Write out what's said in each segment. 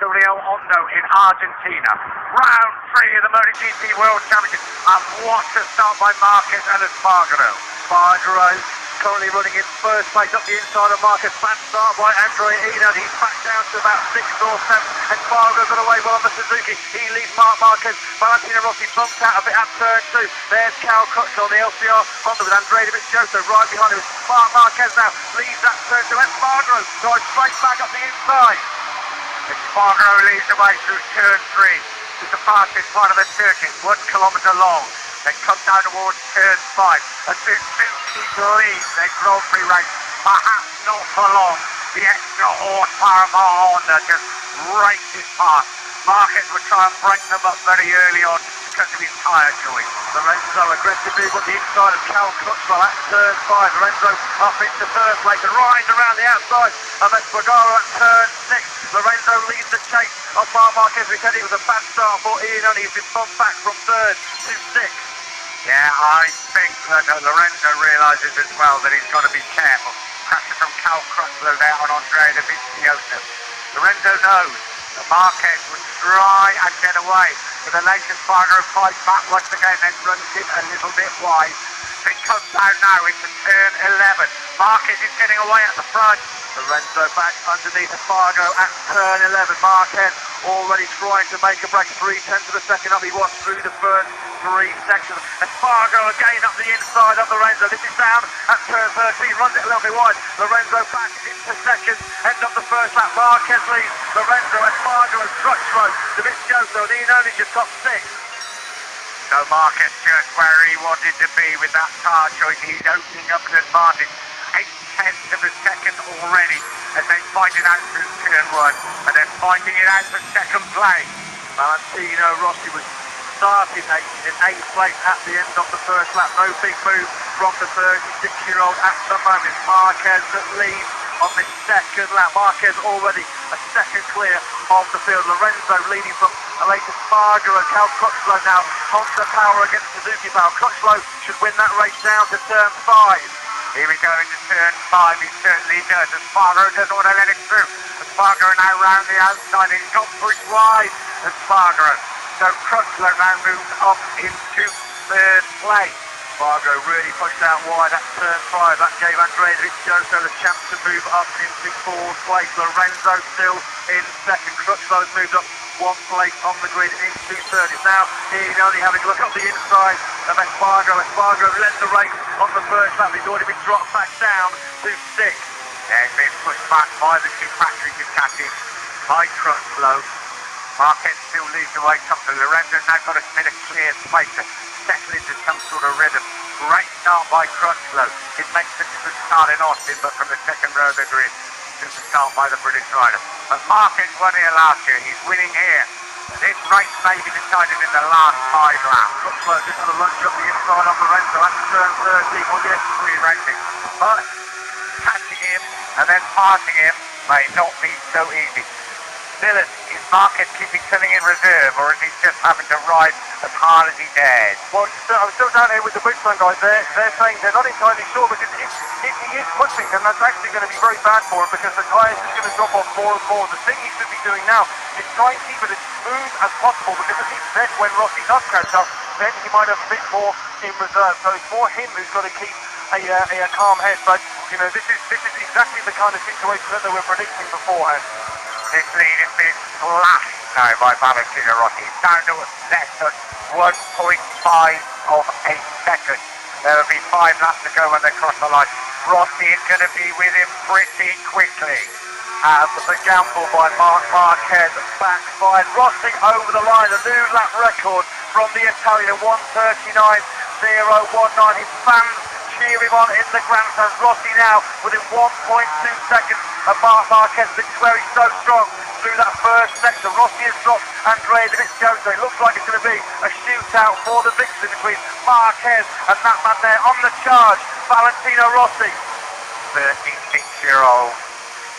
Rio Hondo in Argentina. Round 3 of the MotoGP World Championship. And what a start by Marquez and Espargaro. Espargaro currently running in first place up the inside of Marquez. Bad start by Andrea Eno. He's back down to about 6th or 7th. Espargaro got away well on the Suzuki. He leads Marc Marquez. Valentino Rossi bumped out a bit at turn 2. There's Cal Crutchlow on the LCR Honda with Andrea Dovizioso right behind him. Marc Marquez now leads that turn 2. Espargaro drives straight back up the inside. Espargaro leads the way through turn 3. It's the fastest part of the circuit, 1 kilometre long. They come down towards turn 5. A Suzuki leads their Grand Prix race, perhaps not for long. The extra horsepower of our Honda just races past. Marquez would try and break them up very early on because of his tyre choice. Lorenzo aggressively on the inside of Cal Crutchlow at turn 5. Lorenzo up into third place and rides around the outside of Espargaro at turn 6. Lorenzo leads the chase of Marc Marquez. We said it was a bad start for Ian, only he's been bumped back from 3rd to 6th. Yeah, I think that Lorenzo realises as well that he's got to be careful. Pressure from Cal Crutchlow there on Andrea Dovizioso. Lorenzo knows that Marquez would try and get away, but the late Espargaro fights back once again, then runs in a little bit wide. It comes down now into turn 11. Marquez is getting away at the front. Lorenzo back underneath Espargaro at turn 11. Marquez already trying to make a break. 3/10 of a second up he was through the first 3 sections. Espargaro again up the inside of Lorenzo. This is down at turn 13. Runs it a little bit wide. Lorenzo back into second. End of the first lap. Marquez leads. Lorenzo, Espargaro, Crutchlow, Dovizioso. And Ian only just top 6. So Marquez just where he wanted to be with that car choice. He's opening up an advantage. 8/10 of a second already as they fight it out through turn 1. And they're fighting it out for second place. Valentino Rossi was starting in 8th place at the end of the first lap. No big move from the 36-year-old at the moment. Marquez that leads on the second lap. Marquez already a second clear of the field. Lorenzo leading from late Espargaro. Cal Crutchlow now Honda power against Suzuki power. Crutchlow should win that race down to turn 5. Here we go into turn 5. He certainly does. Espargaro doesn't want to let it through. Espargaro now round the outside. He's got pushed wide. Espargaro. So Crutchlow now moves up into 3rd place. Espargaro really pushed out wide at turn 5. That gave Andrea Dovizioso the chance to move up into 4th place. Lorenzo still in 2nd. Crutchlow has moved up 1 place on the grid into 3rd. It's now Ian only having a look up the inside of Espargaro. Espargaro led the race on the first lap. He's already been dropped back down to 6th. Yeah, he's been pushed back by the 2 factory Ducatis by Crutchlow. Marquez still leads the way. Comes to Lorenzo. Now got a bit of clear space to settle into some sort of rhythm. Great start by Crutchlow. It makes a good start in Austin, but from the 2nd row of the grid, just a start by the British rider. But Marquez won here last year. He's winning here. This race may be decided in the last 5 laps. Crutchlow just had a lunge up the inside of Lorenzo at turn 13. Well, yes, free racing. But catching him and then passing him may not be so easy. Dylan, is Marquez keeping something in reserve, or is he just having to ride as hard as he dares? Well, I'm still down here with the Bridgestone guys. They're saying they're not entirely sure, because if he is pushing, then that's actually going to be very bad for him, because the tyres is going to drop off more and more. The thing he should be doing now is try and keep it as smooth as possible, because as he said, when Rossi does catch up, then he might have a bit more in reserve. So it's more him who's got to keep a calm head. But you know, this is exactly the kind of situation that they were predicting beforehand. This lead has been slashed now by Valentino Rossi. It's down to less than 1.5 of a second. There will be 5 laps to go when they cross the line. Rossi is going to be with him pretty quickly. The gamble by Marc Marquez backfired. Rossi over the line, a new lap record from the Italian, 1:39.019. His fans cheer him on in the grandstand. Rossi now within 1.2 seconds of Marc Marquez. This is where he's so strong through that first section. Rossi has dropped Andrea Dovizioso. It looks like it's going to be a shootout for the victory between Marquez and that man there on the charge, Valentino Rossi. 36-year-old.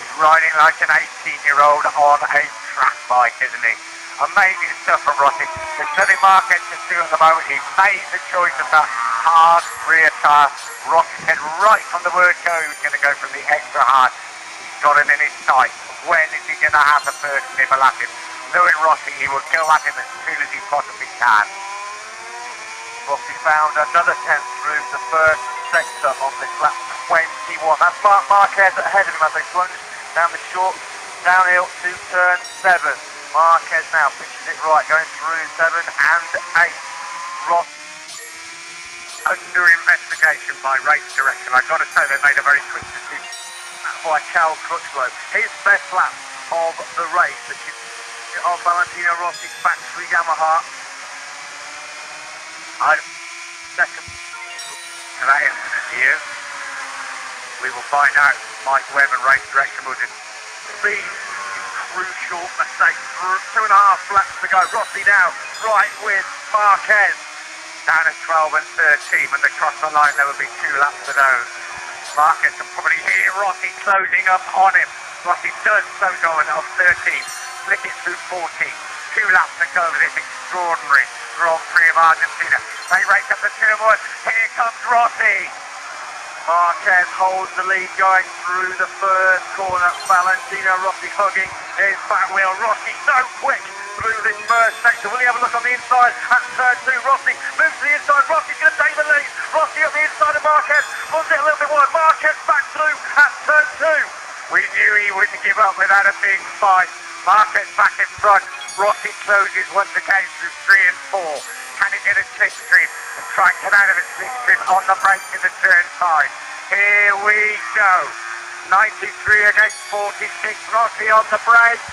He's riding like an 18-year-old on a track bike, isn't he? Amazing stuff from Rossi. There's nothing Marquez can do at the moment. He made the choice of that hard rear tire. Rossi said right from the word go he was going to go from the extra hard. He's got him in his sights. When is he going to have the first nibble at him? Knowing Rossi, he will go at him as soon as he possibly can. Rossi found another 10th through the first sector on this lap 21. That's Marquez ahead of him as they plunge down the short downhill to turn 7. Marquez now pitches it right, going through 7 and 8. Rossi under investigation by race direction. I've got to say they made a very quick decision. By Cal Crutchlow. His best lap of the race, which is of Valentino Rossi's factory Yamaha. Second. To that incident here, we will find out. Mike Webb and race direction will just Speed is crucial mistake. 2.5 laps to go. Rossi now right with Marquez. down at 12 and 13. When they cross the line, there will be 2 laps to those. Marquez can probably hear Rossi closing up on him. Rossi does so go of 13. Flick it through 14. 2 laps to go of this extraordinary Grand Prix of Argentina. They race up the turmoil. Here comes Rossi. Marquez holds the lead going through the first corner. Valentino Rossi hugging his back wheel. Rossi so quick through this first sector. Will he have a look on the inside at turn 2? Rossi moves to the inside. Rossi's going to take the lead. Rossi up the inside of Marquez. Runs it a little bit wide. Marquez back through at turn 2. We knew he wouldn't give up without a big fight. Marquez back in front. Rossi closes once again through 3 and 4. Can he get a slipstream and try and get out of a slipstream on the brakes in the turn 5? Here we go. 93 against 46. Rossi on the brakes.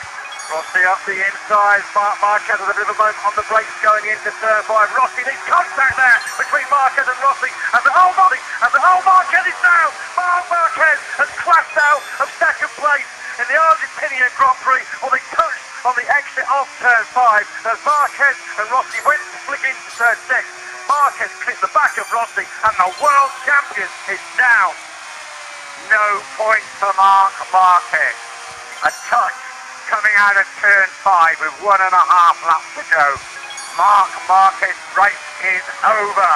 Rossi up the inside. Marquez with a bit of a moment on the brakes going into turn 5. Rossi needs contact there between Marquez and Rossi. Marquez is down. Marquez has clashed out of second place in the Argentinian Grand Prix. Well, they touched on the exit of turn 5 as Marquez and Rossi went to flick into turn 6. Marquez clipped the back of Rossi and the world champion is down. No points for Marc Marquez. A touch coming out of turn 5 with 1.5 laps to go. Marc Marquez's race is over.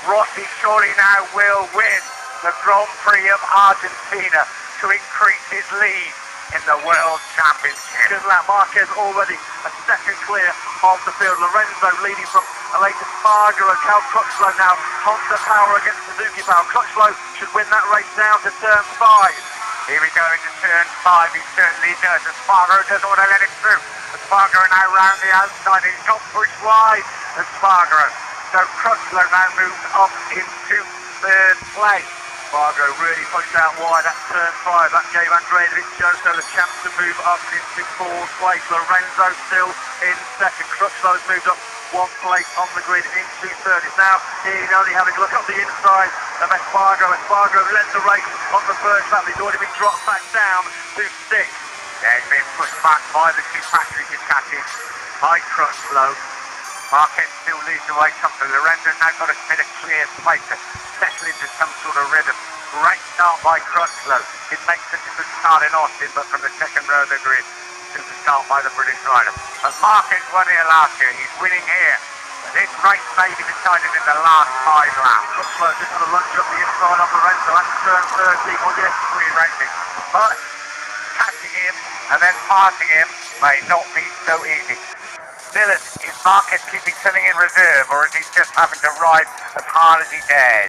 Rossi surely now will win the Grand Prix of Argentina to increase his lead in the World Championship. Good lap. Marquez already a second clear of the field. Lorenzo leading from Aleix Espargaro. Cal Crutchlow now Honda power against Suzuki power. Crutchlow should win that race down to turn 5. Here we go into turn 5. He certainly does. Espargaro doesn't want to let him through. Espargaro now round the outside. He's got pushed wide. Espargaro. So Crutchlow now moves up into 3rd place. Espargaro really pushed out wide at turn 5. That gave Andrea Dovizioso the chance to move up into 4th place. Lorenzo still in 2nd. Crutchlow's moved up 1 place on the grid into 3rd. It's now he's only having a look up the inside of Espargaro. Espargaro led the race on the first lap. He's already been dropped back down to 6th. Yeah, he's been pushed back by the 2 factory Ducatis. By Crutchlow. Marquez still leads the way comfortably. Lorenzo's now got a bit of clear space to settle into some sort of rhythm. Great start by Crutchlow. It makes such a good start in Austin, but from the 2nd row of the grid, super start by the British rider. But Marquez won here last year. He's winning here. But this race may be decided in the last 5 laps. Crutchlow just had a lunge up the inside of Lorenzo at turn 13. Well, yes, 3 races. But catching him and then passing him may not be so easy. Dylan, is Marquez keeping something in reserve, or is he just having to ride as hard as he dares?